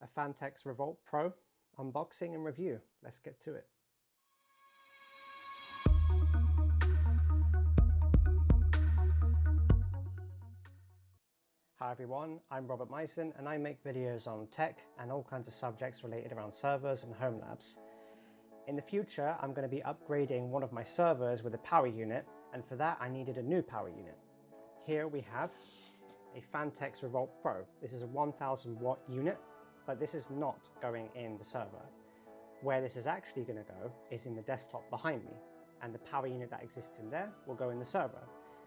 a Phanteks Revolt Pro unboxing and review. Let's get to it. Hi everyone, I'm Robert Mizen and I make videos on tech and all kinds of subjects related around servers and home labs. In the future, I'm going to be upgrading one of my servers with a power unit, and for that I needed a new power unit. Here we have a Phanteks Revolt Pro. This is a 1000 watt unit, but this is not going in the server. Where this is actually going to go is in the desktop behind me, and the power unit that exists in there will go in the server.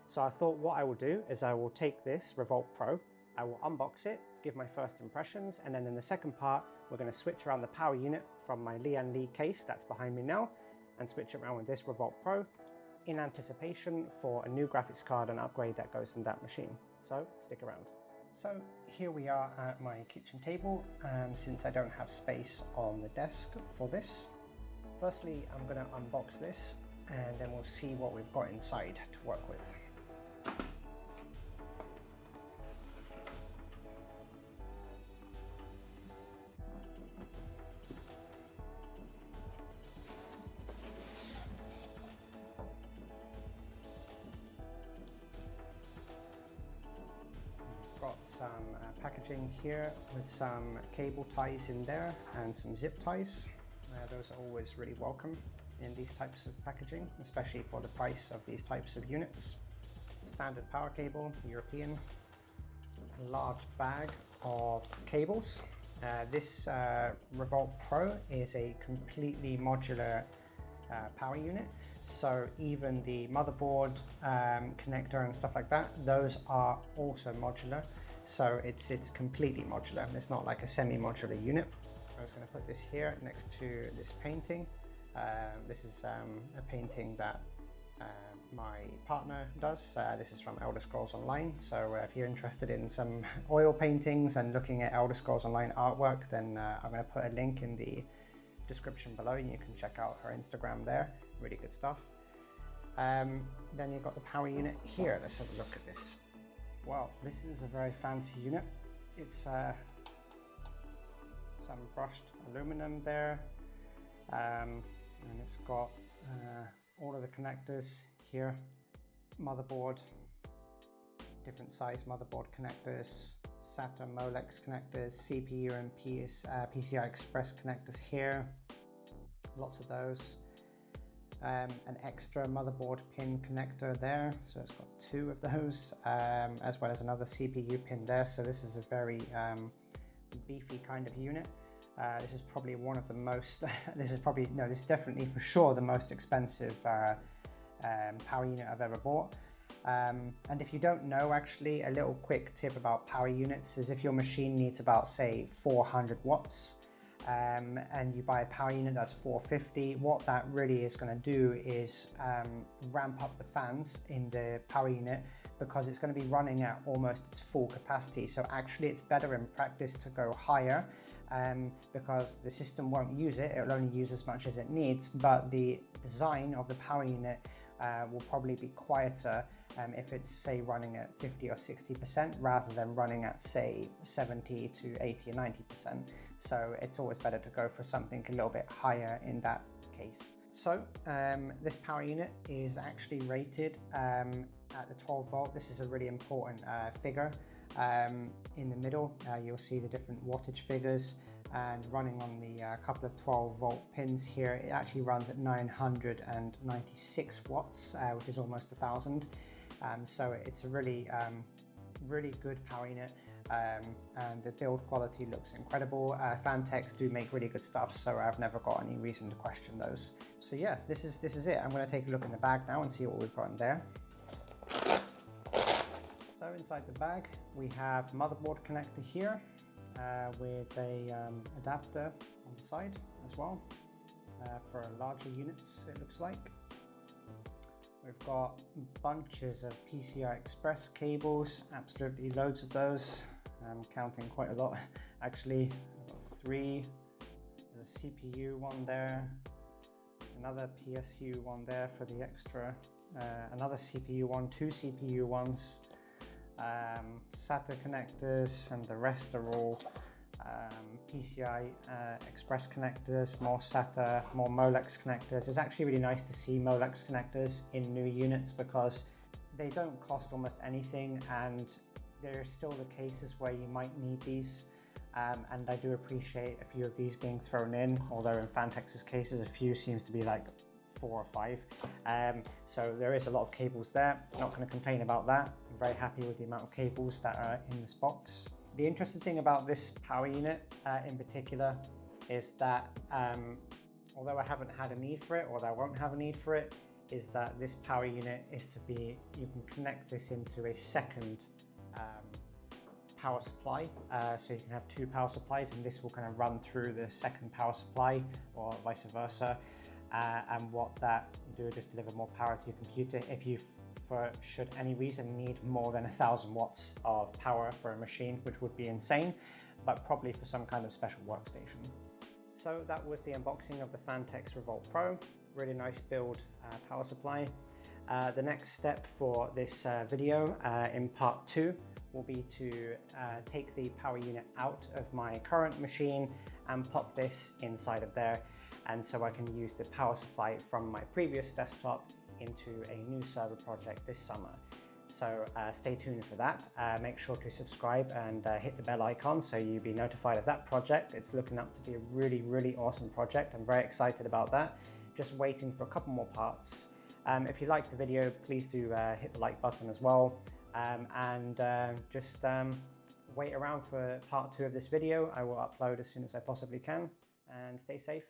So I thought what I will do is I will take this Revolt Pro, I will unbox it, give my first impressions, and then in the second part we're going to switch around the power unit from my Lee case that's behind me now and switch it around with this Revolt Pro in anticipation for a new graphics card and upgrade that goes in that machine. So stick around. So here we are at my kitchen table, since I don't have space on the desk for this. Firstly, I'm going to unbox this and then we'll see what we've got inside to work with. Got some packaging here with some cable ties in there and some zip ties. Those are always really welcome in these types of packaging, especially for the price of these types of units. Standard power cable, European. A large bag of cables. This Revolt Pro is a completely modular power unit, so even the motherboard connector and stuff like that, those are also modular, so it's completely modular. It's not like a semi-modular unit. I was going to put this here next to this painting. This is a painting that my partner does. This is from Elder Scrolls Online, so if you're interested in some oil paintings and looking at Elder Scrolls Online artwork, then I'm going to put a link in the description below and you can check out her Instagram there. Really good stuff. Then you've got the power unit here. Let's have a look at this. Wow, this is a very fancy unit. It's some brushed aluminum there, and it's got all of the connectors here. Motherboard, different size motherboard connectors, SATA Molex connectors, CPU and PCI Express connectors here, lots of those. An extra motherboard pin connector there, so it's got two of those, as well as another CPU pin there. So this is a very beefy kind of unit. This is probably one of the most, this is definitely for sure the most expensive power unit I've ever bought. And if you don't know, actually, a little quick tip about power units is if your machine needs about, say, 400 watts, and you buy a power unit that's 450, what that really is going to do is ramp up the fans in the power unit, because it's going to be running at almost its full capacity. So actually it's better in practice to go higher, because the system won't use it, it'll only use as much as it needs, but the design of the power unit will probably be quieter if it's, say, running at 50 or 60% rather than running at, say, 70 to 80 or 90%. So it's always better to go for something a little bit higher in that case. So this power unit is actually rated at the 12 volt. This is a really important figure. In the middle, you'll see the different wattage figures, and running on the couple of 12 volt pins here, it actually runs at 996 watts, which is almost 1000. So it's a really, really good power unit, and the build quality looks incredible. Phanteks do make really good stuff, so I've never got any reason to question those. So yeah, this is it. I'm going to take a look in the bag now and see what we've got in there. So inside the bag we have motherboard connector here, with a adapter on the side as well, for larger units it looks like. We've got bunches of PCI Express cables, absolutely loads of those. I'm counting quite a lot actually. I've got 3, there's a CPU one there, another PSU one there for the extra, another CPU one, 2 CPU ones, SATA connectors, and the rest are all PCI Express connectors, more SATA, more Molex connectors. It's actually really nice to see Molex connectors in new units because they don't cost almost anything, and there are still the cases where you might need these. And I do appreciate a few of these being thrown in, although in Phanteks' cases, a few seems to be like 4 or 5. So there is a lot of cables there. Not going to complain about that. I'm very happy with the amount of cables that are in this box. The interesting thing about this power unit in particular is that although I haven't had a need for it, or I won't have a need for it, is that this power unit is to be, you can connect this into a second power supply. So you can have 2 power supplies, and this will kind of run through the second power supply or vice versa. And what that will do is just deliver more power to your computer. If you, for should any reason, need more than 1,000 watts of power for a machine, which would be insane, but probably for some kind of special workstation. So that was the unboxing of the Phanteks Revolt Pro. Really nice build power supply. The next step for this video in part 2 will be to take the power unit out of my current machine and pop this inside of there, and so I can use the power supply from my previous desktop into a new server project this summer. So stay tuned for that. Make sure to subscribe and hit the bell icon so you'll be notified of that project. It's looking up to be a really, really awesome project. I'm very excited about that. Just waiting for a couple more parts. If you liked the video, please do hit the like button as well. Just wait around for part 2 of this video. I will upload as soon as I possibly can, and stay safe.